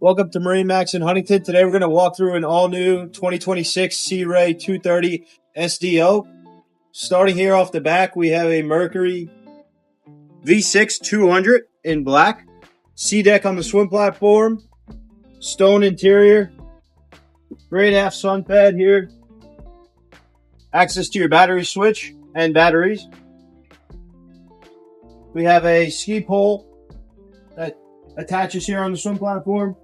Welcome to MarineMax Huntington. Today we're going to walk through an all-new 2026 Sea Ray 230 SDO. Starting here off the back, we have a Mercury V6 200 in black. Sea deck on the swim platform. Stone interior. Great half sun pad here. Access to your battery switch and batteries. We have a ski pole that attaches here on the swim platform.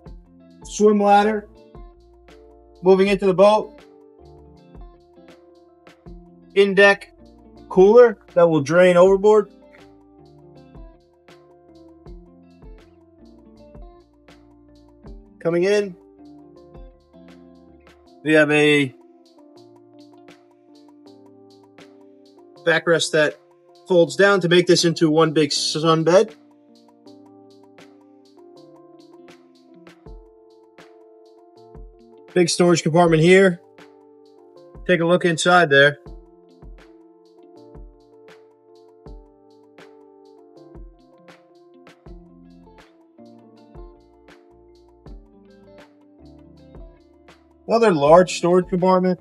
Swim ladder. Moving into the boat. In-deck cooler that will drain overboard. Coming in, we have a backrest that folds down to make this into one big sunbed. Big storage compartment here. Take a look inside there. Another large storage compartment.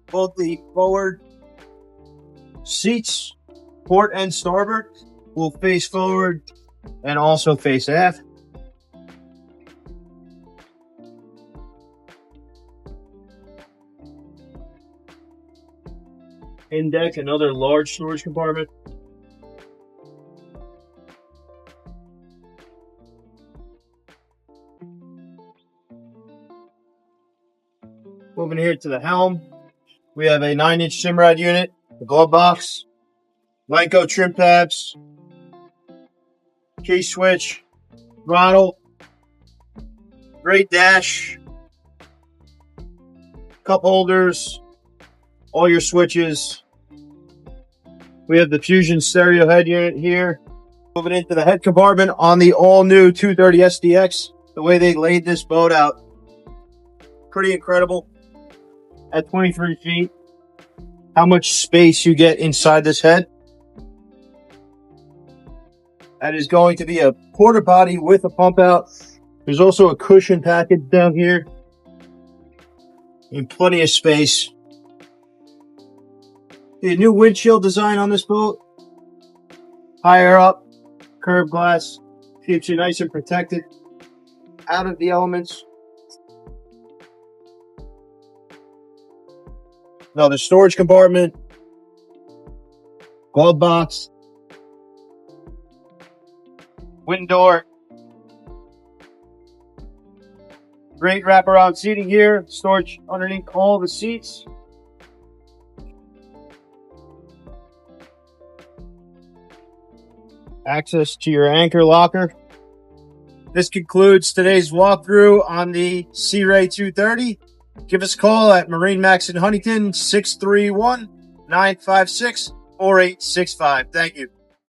Both the forward seats, port and starboard, will face forward and also face aft. In deck, another large storage compartment. Moving here to the helm, we have a 9-inch Simrad unit, the glove box, Lenco trim tabs, key switch, throttle, great dash, cup holders, all your switches. We have the Fusion stereo head unit here. Moving into the head compartment on the all-new 230 SDX. The way they laid this boat out, pretty incredible. At 23 feet, how much space you get inside this head. That is going to be a porta potty with a pump out. There's also a cushion package down here and plenty of space. The new windshield design on this boat, higher up, curved glass, keeps you nice and protected out of the elements. Another storage compartment, glove box, wind door, great wraparound seating here, storage underneath all the seats. Access to your anchor locker. This concludes today's walkthrough on the Sea Ray 230. Give us a call at MarineMax Huntington, 631-956-4865. Thank you.